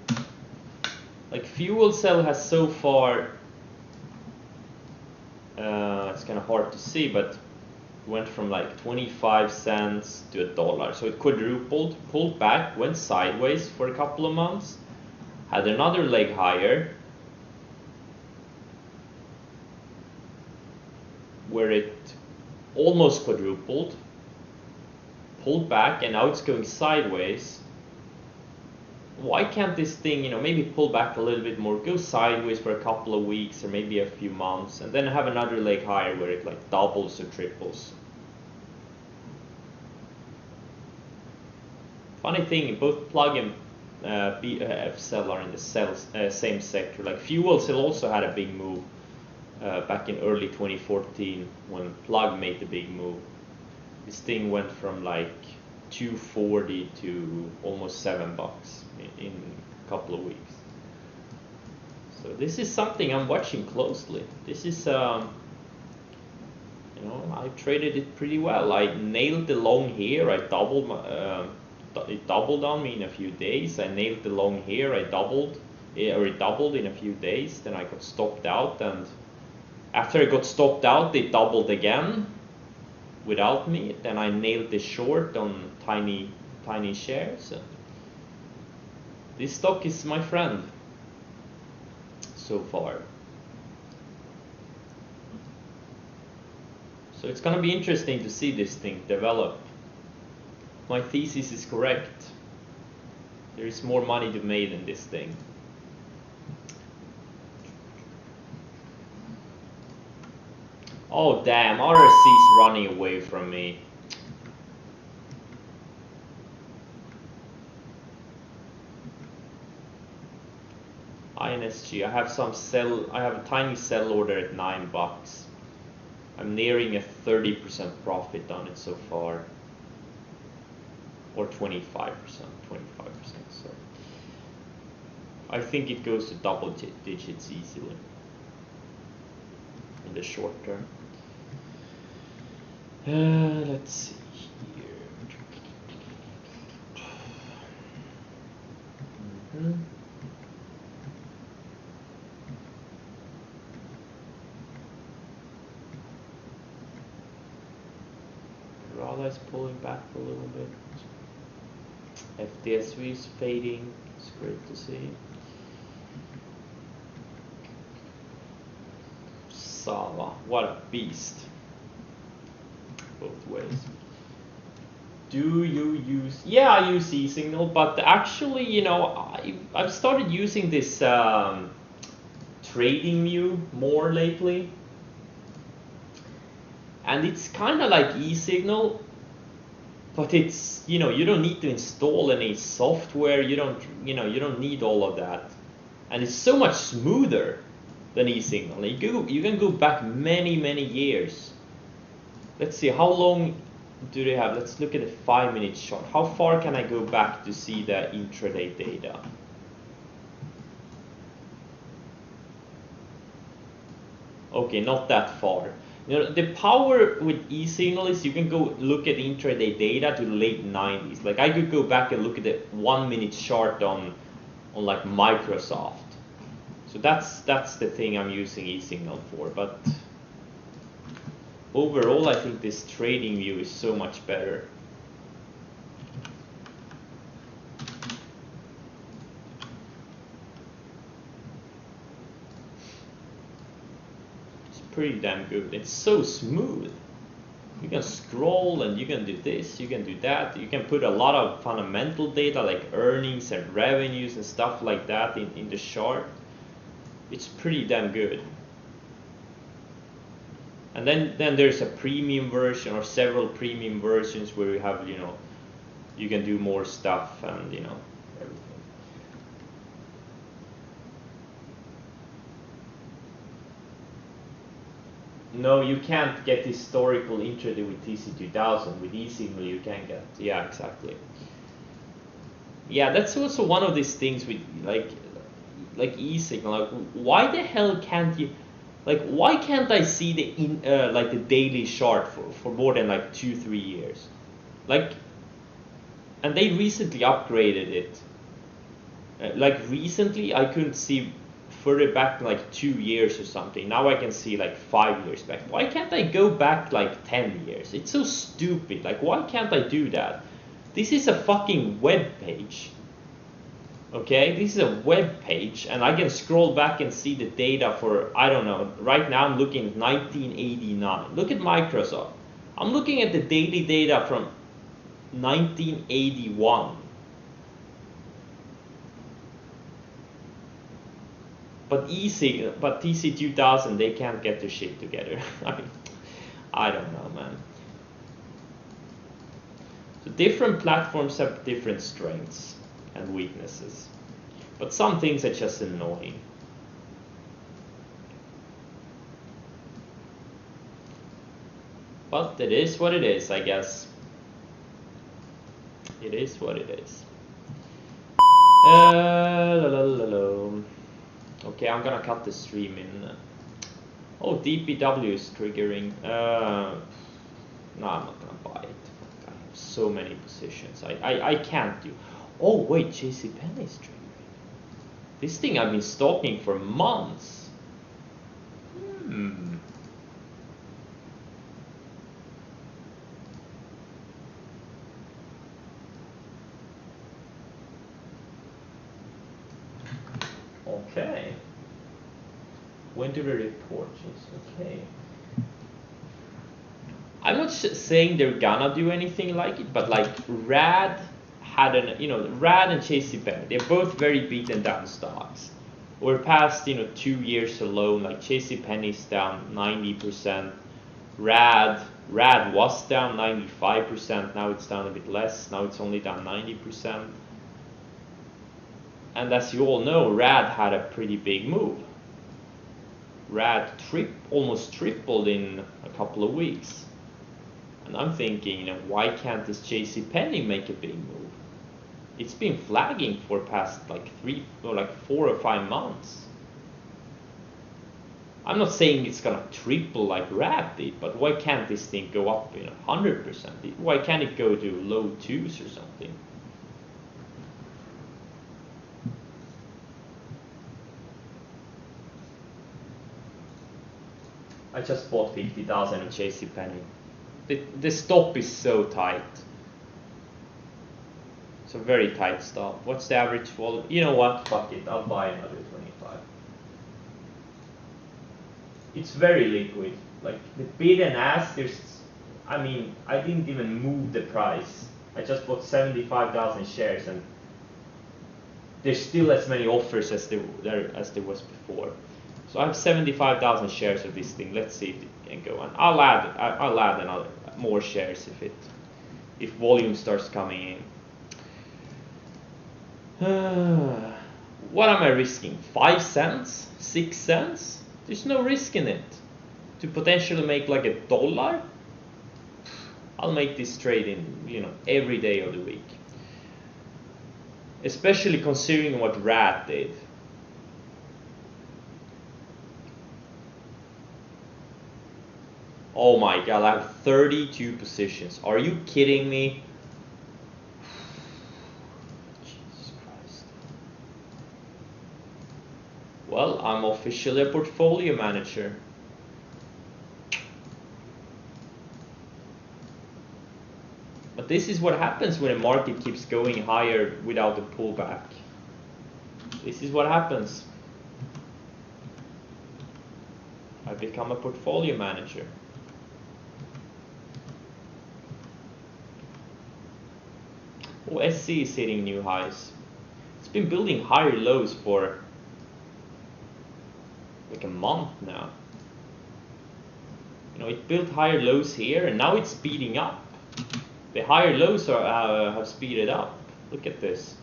Speaker 1: Like fuel cell has so far, it's kind of hard to see, but went from like 25 cents to $1. So it quadrupled, pulled back, went sideways for a couple of months, had another leg higher, where it almost quadrupled, pulled back, and now it's going sideways. Why can't this thing, you know, maybe pull back a little bit more, go sideways for a couple of weeks or maybe a few months, and then have another leg higher where it like doubles or triples? Funny thing, both plug and BF cell are in the same sector. Like fuel cell also had a big move back in early 2014 when plug made the big move. This thing went from like 240 to almost $7 in a couple of weeks. So this is something I'm watching closely. This is, you know, I traded it pretty well. I nailed the long here. I doubled my, it doubled on me in a few days. I nailed the long here. I doubled, or it doubled in a few days. Then I got stopped out, and after I got stopped out, they doubled again without me. Then I nailed the short on tiny shares. And this stock is my friend so far. So it's gonna be interesting to see this thing develop. My thesis is correct. There is more money to be made in this thing. Oh damn, RSC's running away from me. INSG, I have a tiny sell order at $9. I'm nearing a 30% profit on it so far. or 25%, 25%. So I think it goes to double digits easily in the short term. Let's see here. Rada is pulling back a little bit. FDSV is fading. It's great to see. SAVA, what a beast. Both ways. Do you use? Yeah, I use e-signal, but actually, you know, I've started using this trading view more lately, and it's kind of like e-signal, but it's, you know, you don't need to install any software. You don't need all of that, and it's so much smoother than e-signal. You can go back many years. Let's see, how long do they have? Let's look at a 5-minute chart. How far can I go back to see the intraday data? Okay, not that far. You know, the power with e-signal is you can go look at intraday data to the late 90s. Like I could go back and look at the 1-minute chart on like Microsoft. So that's the thing I'm using e-signal for. But overall, I think this trading view is so much better. It's pretty damn good. It's so smooth. You can scroll and you can do this, you can do that. You can put a lot of fundamental data like earnings and revenues and stuff like that in the chart. It's pretty damn good. And then there's a premium version or several premium versions where you have, you know, you can do more stuff and, you know, everything. No, you can't get historical intraday with TC2000. With e-signal you can get. Yeah, exactly. Yeah, that's also one of these things with like e-signal. Like, why the hell can't you? Like, why can't I see the like the daily chart for more than like 2-3 years? Like, and they recently upgraded it. Like recently, I couldn't see further back than like 2 years or something. Now I can see like 5 years back. Why can't I go back like 10 years? It's so stupid. Like, why can't I do that? This is a fucking web page. Okay, this is a web page, and I can scroll back and see the data for, I don't know, right now I'm looking at 1989. Look at Microsoft. I'm looking at the daily data from 1981. But but TC2000, they can't get their shit together. I mean, I don't know, man. So different platforms have different strengths and weaknesses, but some things are just annoying. But it is what it is, I guess. It is what it is. Okay, I'm gonna cut the stream in. Oh, DPW is triggering. No, I'm not gonna buy it. I have so many positions. I can't do. Oh wait, JCPenney is triggering. This thing I've been stalking for months. Okay. When do the report? Okay. I'm not saying they're gonna do anything like it, but like RAD had an, you know, RAD and JCPenney, they're both very beaten down stocks. Over past, you know, 2 years alone, like JCPenney's down 90%. RAD was down 95%. Now it's down a bit less. Now it's only down 90%. And as you all know, RAD had a pretty big move. RAD almost tripled in a couple of weeks. And I'm thinking, you know, why can't this JC Penney make a big move? It's been flagging for past like 4 or 5 months. I'm not saying it's gonna triple like RAD did, but why can't this thing go up, you know, 100%? Why can't it go to low 2s or something? I just bought 50,000 of JCPenney. The stop is so tight. It's a very tight stop. What's the average volume? You know what? Fuck it. I'll buy another 25. It's very liquid. Like the bid and ask, I mean, I didn't even move the price. I just bought 75,000 shares, and there's still as many offers as there was before. So I have 75,000 shares of this thing. Let's see if it can go on. I'll add another more shares if volume starts coming in. What am I risking? 5 cents? 6 cents? There's no risk in it. To potentially make like $1, I'll make this trade in, you know, every day of the week. Especially considering what RAD did. Oh my god, I have 32 positions. Are you kidding me? Jesus Christ. Well, I'm officially a portfolio manager. But this is what happens when a market keeps going higher without a pullback. This is what happens. I become a portfolio manager. Oh, SC is hitting new highs. It's been building higher lows for like a month now. You know, it built higher lows here, and now it's speeding up. The higher lows have speeded up. Look at this.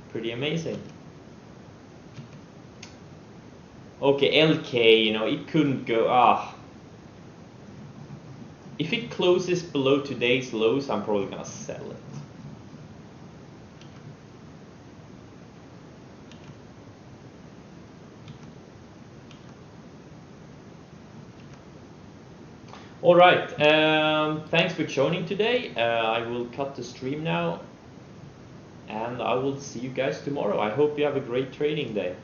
Speaker 1: Pretty amazing. Okay, LK, you know, it couldn't go. If it closes below today's lows, I'm probably gonna sell it. All right, thanks for joining today. I will cut the stream now, and I will see you guys tomorrow. I hope you have a great trading day.